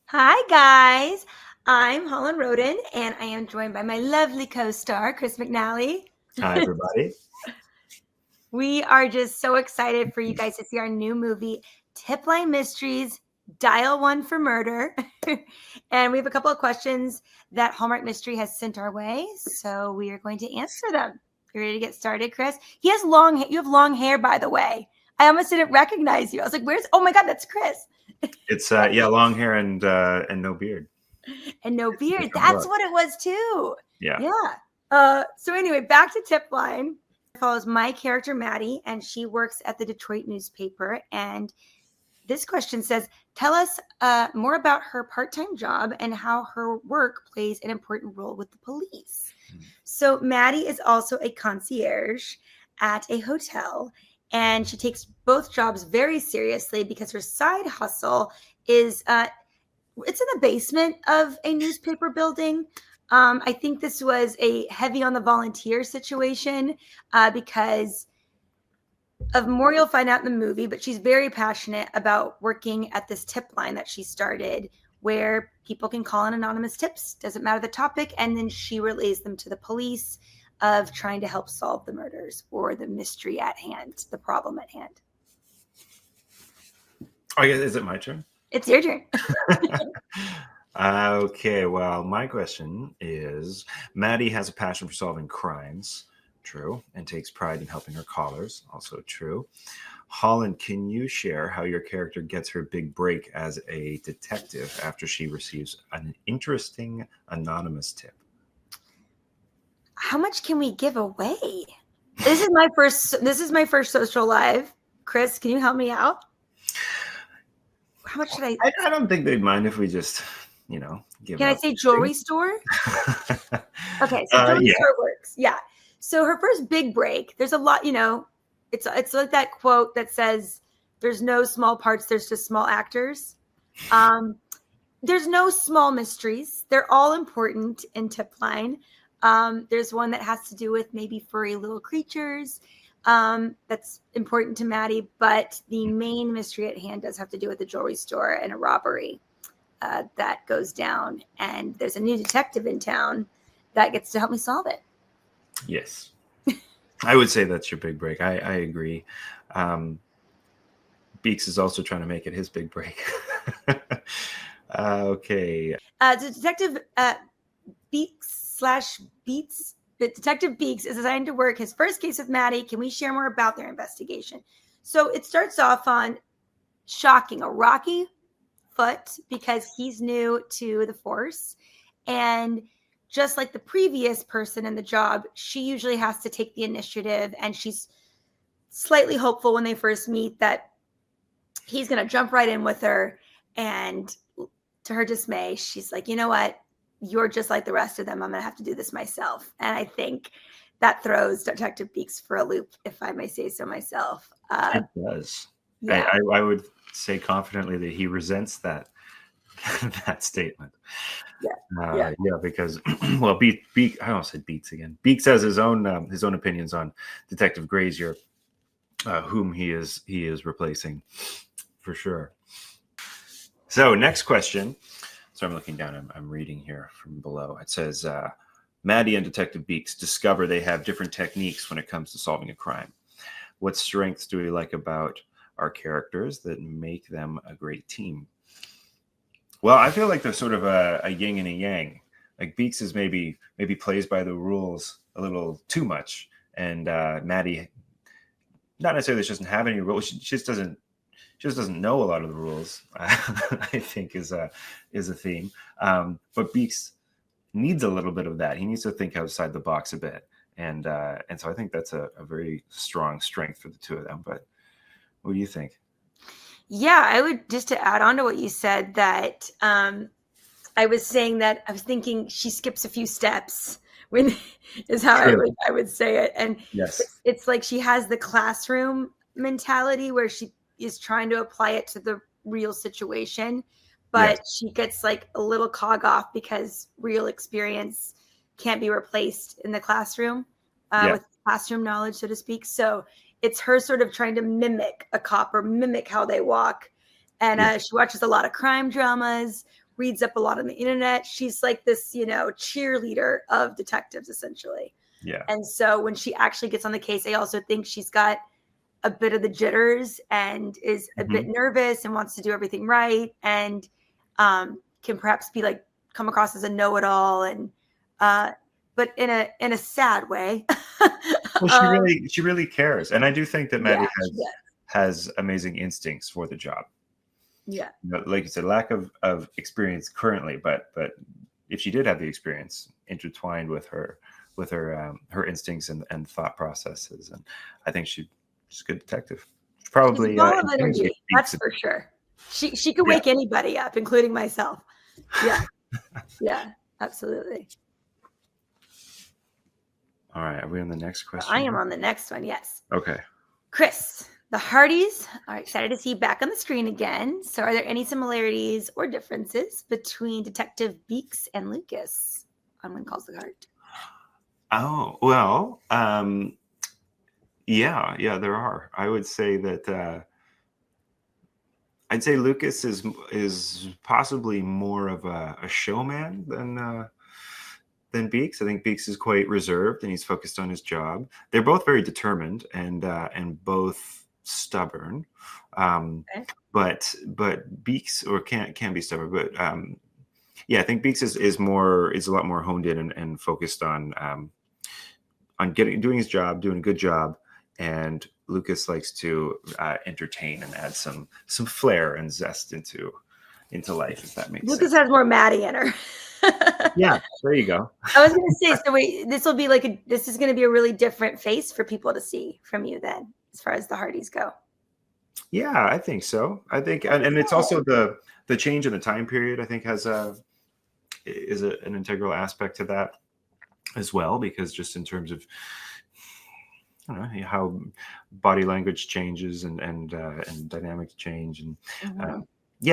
Hi, guys. I'm Holland Roden, and I am joined by my lovely co star, Chris McNally. Hi, everybody. We are just so excited for you guys to see our new movie, Tipline Mysteries Dial One for Murder. And we have a couple of questions that Hallmark Mystery has sent our way. So we are going to answer them. You ready to get started, Chris? You have long hair, by the way. I almost didn't recognize you. I was like, oh my God, that's Chris. It's long hair and no beard. And no It's a beard. different That's look. what it was too. Yeah. Yeah. So anyway, back to Tipline. It follows my character Maddie, and she works at the Detroit newspaper. And this question says, "Tell us more about her part-time job and how her work plays an important role with the police." So Maddie is also a concierge at a hotel, and she takes both jobs very seriously because her side hustle is it's in the basement of a newspaper building. I think this was a heavy on the volunteer situation because of more you'll find out in the movie, but she's very passionate about working at this tip line that she started where people can call in anonymous tips, doesn't matter the topic, and then she relays them to the police of trying to help solve the murders or the mystery at hand, the problem at hand. Oh, yeah, is it my turn? It's your turn. Okay, well, my question is Maddie has a passion for solving crimes. True. And takes pride in helping her callers. Also true. Holland, can you share how your character gets her big break as a detective after she receives an interesting anonymous tip? How much can we give away? This is my first social live. Chris, can you help me out? How much should I I don't think they'd mind if we just, give can I out say things. jewelry store? Okay, so jewelry Yeah. store works. Yeah. So her first big break, there's a lot, it's like that quote that says there's no small parts, there's just small actors. Um, there's no small mysteries. They're all important in Tipline. There's one that has to do with maybe furry little creatures. That's important to Maddie, but the main mystery at hand does have to do with the jewelry store and a robbery that goes down. And there's a new detective in town that gets to help me solve it. Yes. I would say that's your big break. I agree. Beeks is also trying to make it his big break. Okay. The detective Beeks/Beats. Detective Beeks is assigned to work his first case with Maddie. Can we share more about their investigation? So it starts off on shocking, a rocky foot because he's new to the force. And just like the previous person in the job, she usually has to take the initiative, and she's slightly hopeful when they first meet that he's going to jump right in with her. And to her dismay, she's like, you know what? You're just like the rest of them. I'm going to have to do this myself. And I think that throws Detective Beeks for a loop, if I may say so myself. It does. Yeah. I would say confidently that he resents that that statement. Yeah. Yeah, because well, Beek I almost said Beeks again. Beeks has his own opinions on Detective Grazier, whom he is replacing for sure. So next question. So I'm looking down. I'm reading here from below. It says Maddie and Detective Beeks discover they have different techniques when it comes to solving a crime. What strengths do we like about our characters that make them a great team? Well, I feel like they're sort of a yin and a yang. Like Beeks is maybe plays by the rules a little too much, and Maddie not necessarily she doesn't have any rules. She just doesn't know a lot of the rules. I think is a theme. But Beeks needs a little bit of that. He needs to think outside the box a bit, and so I think that's a very strong strength for the two of them. But what do you think? Yeah, I would just to add on to what you said that I was saying that I was thinking she skips a few steps when is how True. I would say it. And Yes. it's like she has the classroom mentality where she is trying to apply it to the real situation, Yes. but she gets like a little cog off because real experience can't be replaced in the classroom Yeah. with classroom knowledge, so to speak. So it's her sort of trying to mimic a cop or mimic how they walk. And Yeah. she watches a lot of crime dramas reads up a lot on the internet. She's like this, cheerleader of detectives, essentially. Yeah. And so when she actually gets on the case, I also think she's got a bit of the jitters and is a bit nervous and wants to do everything right, and can perhaps be like come across as a know-it-all, and but in a sad way. Well, she really cares, and I do think that Maddie Yeah, has amazing instincts for the job. Yeah. Like you said, lack of experience currently, but if she did have the experience intertwined with her instincts and thought processes, and I think she's a good detective. Probably she's a ball of energy, that's for sure. She could wake anybody up, including myself. Yeah. Yeah, absolutely. All right, are we on the next question? I am on the next one, yes. Okay. Chris, the Hardys are excited to see you back on the screen again. So are there any similarities or differences between Detective Beeks and Lucas on When Calls the Heart? Oh, well, yeah, there are. I would say that I'd say Lucas is possibly more of a showman than Beeks. I think Beeks is quite reserved and he's focused on his job. They're both very determined and both stubborn. Okay. But Beeks can be stubborn. But yeah, I think Beeks is a lot more honed in and focused on doing his job, doing a good job. And Lucas likes to entertain and add some flair and zest into life, if that makes sense. Lucas has more Maddie in her. Yeah, there you go. I was going to say, so wait, this is going to be a really different face for people to see from you then, as far as the Hardys go. Yeah, I think so. I think, and it's also the change in the time period, I think is an integral aspect to that as well, because just in terms of how body language changes and dynamics change, and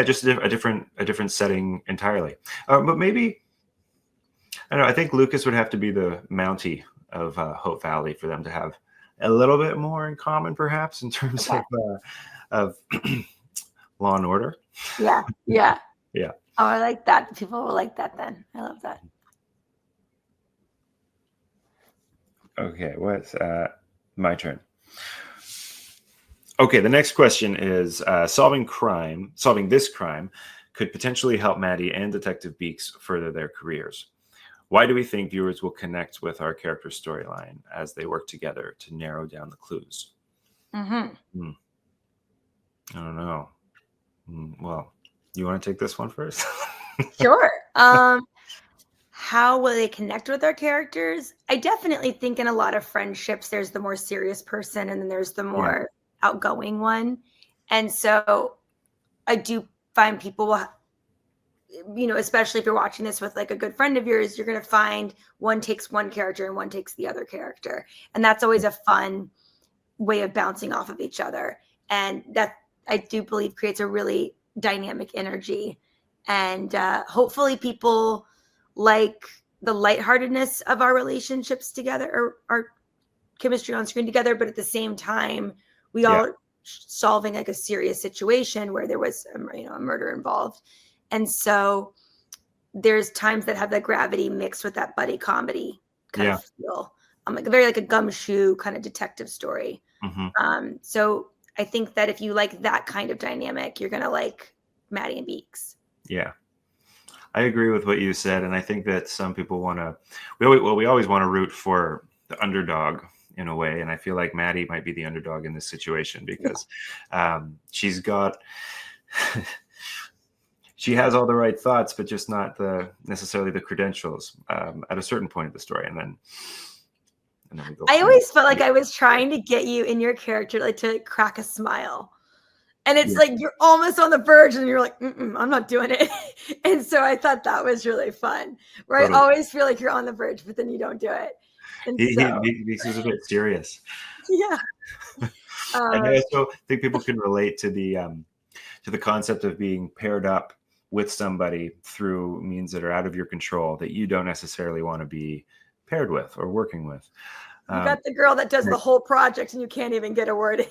just a different setting entirely. But maybe I don't know. I think Lucas would have to be the Mountie of Hope Valley for them to have a little bit more in common, perhaps, in terms of Law and Order. Yeah. Yeah. Oh, I like that. People will like that then. I love that. Okay, what's my turn? Okay, the next question is solving this crime could potentially help Maddie and Detective Beeks further their careers. Why do we think viewers will connect with our character storyline as they work together to narrow down the clues? I don't know. Well, you want to take this one first? Sure. How will they connect with our characters? I definitely think in a lot of friendships, there's the more serious person and then there's the more outgoing one. And so I do find people will, especially if you're watching this with like a good friend of yours, you're going to find one takes one character and one takes the other character. And that's always a fun way of bouncing off of each other. And that I do believe creates a really dynamic energy. And hopefully people like the lightheartedness of our relationships together, or our chemistry on screen together, but at the same time, we all solving like a serious situation where there was a murder involved. And so there's times that have that gravity mixed with that buddy comedy kind of feel. Like a gumshoe kind of detective story. So I think that if you like that kind of dynamic, you're going to like Maddie and Beeks. Yeah. I agree with what you said. And I think that some people we always want to root for the underdog in a way. And I feel like Maddie might be the underdog in this situation because she's got... she has all the right thoughts, but just not necessarily the credentials at a certain point of the story. And then we go. I always felt like I was trying to get you in your character, like to crack a smile. And it's like you're almost on the verge and you're like, I'm not doing it. And so I thought that was really fun. Where I always feel like you're on the verge, but then you don't do it. And he's a bit serious. Yeah. And I also think people can relate to the concept of being paired up with somebody through means that are out of your control that you don't necessarily want to be paired with or working with. You got the girl that does the whole project and you can't even get a word in.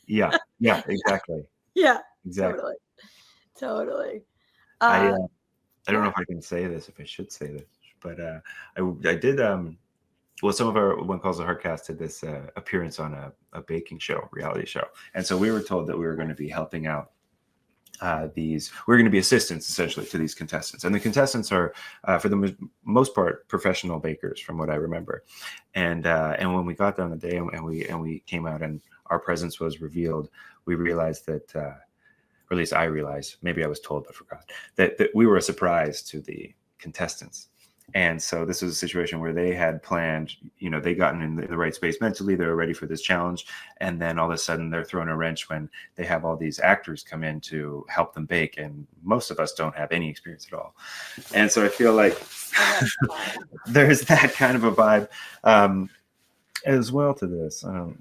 Yeah, exactly. Yeah, exactly. Totally. I I don't know if I can say this, if I should say this, but I did. Well, some of our One Calls the Heartcast did this appearance on a baking show, reality show, and so we were told that we were going to be helping out we're going to be assistants essentially to these contestants, and the contestants are for the most part professional bakers from what I remember. And when we got there on the day and we came out and our presence was revealed, we realized that or at least I realized, maybe I was told but forgot, that we were a surprise to the contestants. And so this was a situation where they had planned, they gotten in the right space mentally, they were ready for this challenge, and then all of a sudden they're thrown a wrench when they have all these actors come in to help them bake, and most of us don't have any experience at all. And so I feel like there's that kind of a vibe as well to this. A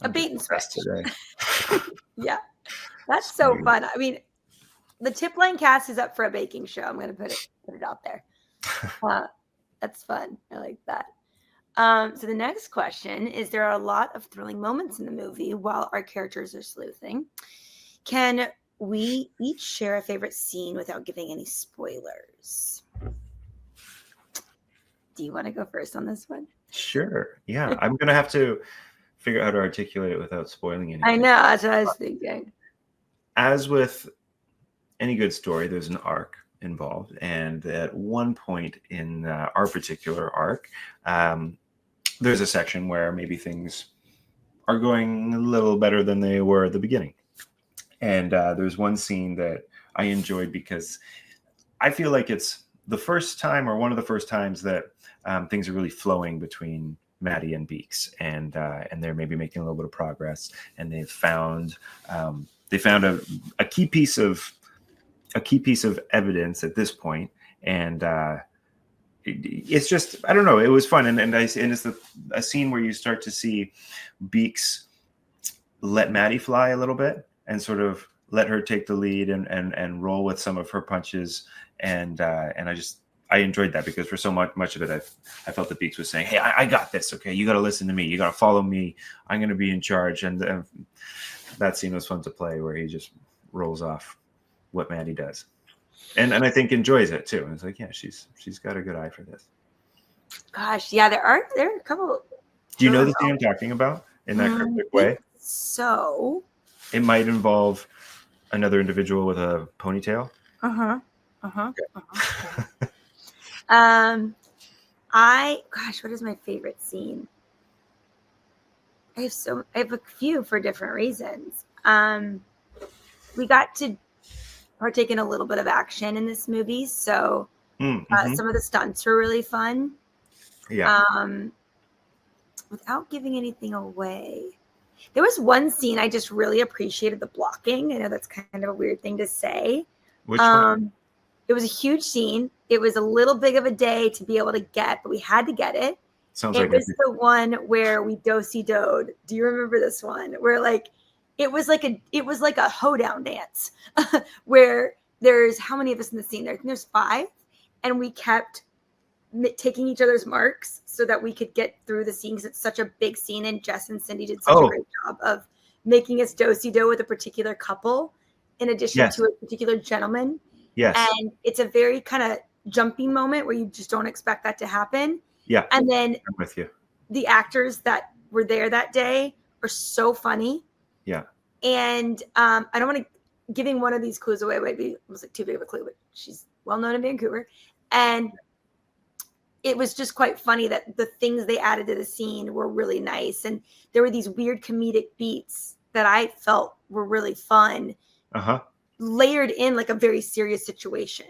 bait and switch today. Yeah, that's so fun. I mean, the Tipline cast is up for a baking show. I'm going to put it out there. That's fun. I like that. So the next question is, there are a lot of thrilling moments in the movie while our characters are sleuthing. Can we each share a favorite scene without giving any spoilers? Do you want to go first on this one? Sure. Yeah. I'm going to have to figure out how to articulate it without spoiling anything. I know. That's what I was thinking. As with any good story, there's an arc involved, and at one point in our particular arc, there's a section where maybe things are going a little better than they were at the beginning. And there's one scene that I enjoyed because I feel like it's the first time, or one of the first times, that things are really flowing between Maddie and Beeks, and they're maybe making a little bit of progress, and they found a key piece of evidence at this point, and it's just, I don't know, it was fun, and it's a scene where you start to see Beeks let Maddie fly a little bit and sort of let her take the lead and roll with some of her punches, and I enjoyed that, because for so much of it, I felt that Beeks was saying, hey, I got this, okay, you got to listen to me, you got to follow me, I'm going to be in charge. And that scene was fun to play, where he just rolls off what Maddie does, and I think enjoys it too. And it's like, yeah, she's got a good eye for this. Gosh, yeah, there are a couple. Do you know the scene I'm talking about in that cryptic way? So it might involve another individual with a ponytail. What is my favorite scene? I have a few for different reasons. We got to partake in a little bit of action in this movie, so some of the stunts were really fun. Yeah. Without giving anything away, there was one scene I just really appreciated the blocking. I know that's kind of a weird thing to say. Which one? It was a huge scene. It was a little big of a day to be able to get, but we had to get it. It was the one where we do-si-doed. Do you remember this one? Where it was like a hoedown dance where there's, how many of us in the scene? There's 5, and we kept taking each other's marks so that we could get through the scene, because it's such a big scene, and Jess and Cindy did such a great job of making us do-si-do with a particular couple in addition to a particular gentleman. Yes. And it's a very kind of jumpy moment where you just don't expect that to happen. Yeah. And then I'm with you. The actors that were there that day are so funny. Yeah. And I don't want to giving one of these clues away might be almost like too big of a clue, but she's well known in Vancouver. And it was just quite funny that the things they added to the scene were really nice. And there were these weird comedic beats that I felt were really fun. Layered in like a very serious situation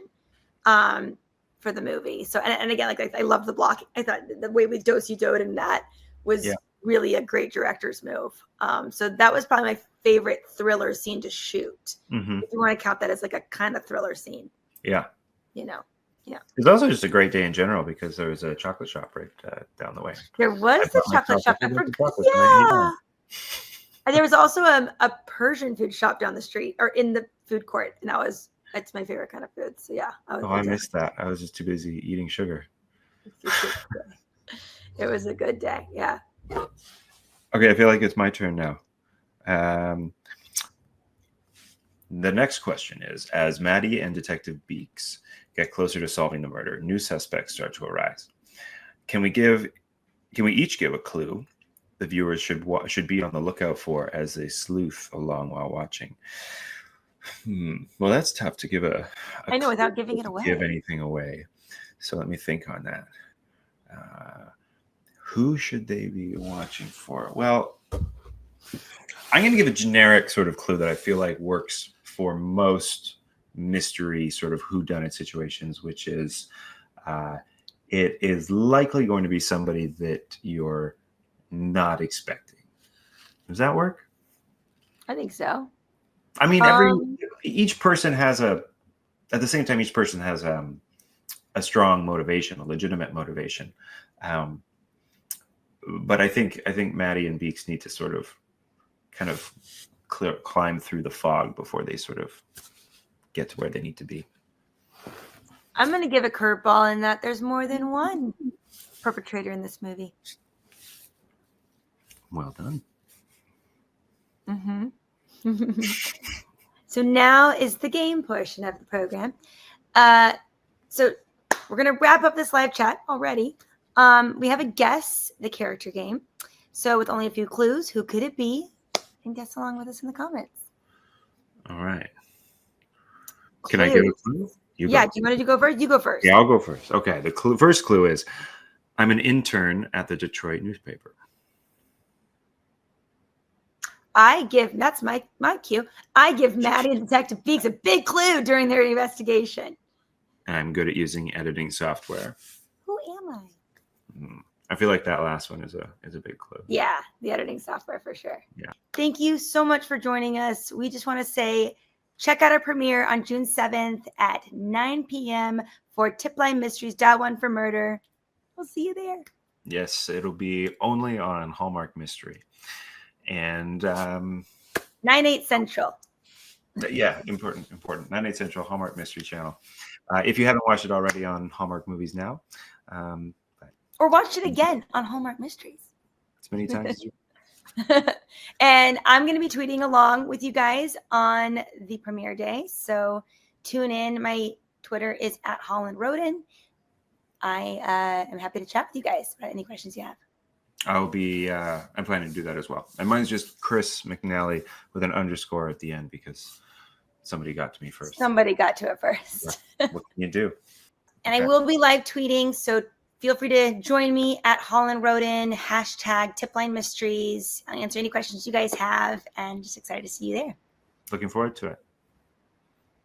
for the movie. So, and again, I love the block. I thought the way we do-si-doed in that was really a great director's move. So that was probably my favorite thriller scene to shoot. If you want to count that as like a kind of thriller scene. Yeah. It's also just a great day in general, because there was a chocolate shop right down the way. There was the chocolate shop. Yeah. And there was also a Persian food shop down the street, or in the food court, and it's my favorite kind of food. So yeah. I missed that. I was just too busy eating sugar. It was a good day. Yeah. Okay, I feel like it's my turn now. The next question is, as Maddie and Detective Beeks get closer to solving the murder, new suspects start to arise. Can we each give a clue the viewers should be on the lookout for as they sleuth along while watching? Well, that's tough to give a I know, clue without giving it away. give anything away. So let me think on that. Who should they be watching for? Well, I'm going to give a generic sort of clue that I feel like works for most mystery sort of whodunit situations, which is it is likely going to be somebody that you're not expecting. Does that work? I think so. I mean, each person has at the same time, each person has a strong motivation, a legitimate motivation. But I think Maddie and Beeks need to sort of kind of climb through the fog before they sort of get to where they need to be. I'm going to give a curveball in that there's more than one perpetrator in this movie. Well done. Mm-hmm. So now is the game portion of the program. So we're going to wrap up this live chat already. We have a guess the character game. So with only a few clues, who could it be? And guess along with us in the comments. All right. Can I give a clue? Do you want to go first? You go first. Yeah, I'll go first. Okay. The first clue is I'm an intern at the Detroit newspaper. That's my cue. I give Maddie and Detective Beeks a big clue during their investigation. And I'm good at using editing software. Who am I? I feel like that last one is a big clue. Yeah, the editing software for sure. Yeah. Thank you so much for joining us. We just want to say, check out our premiere on June 7th at 9 p.m. for Tipline Mysteries, Dial 1 for Murder. We'll see you there. Yes, it'll be only on Hallmark Mystery. And 9/8 Central. Yeah, important. 9/8 Central, Hallmark Mystery Channel. If you haven't watched it already on Hallmark Movies Now, or watched it again on Hallmark Mysteries. As many times as you. And I'm going to be tweeting along with you guys on the premiere day. So tune in. My Twitter is at Holland Roden. I am happy to chat with you guys about any questions you have. I'm planning to do that as well. And mine's just Chris McNally with an underscore at the end because somebody got to me first. Somebody got to it first. What can you do? And okay. I will be live tweeting, so feel free to join me at Holland Roden, hashtag Tipline Mysteries. I'll answer any questions you guys have, and just excited to see you there. Looking forward to it.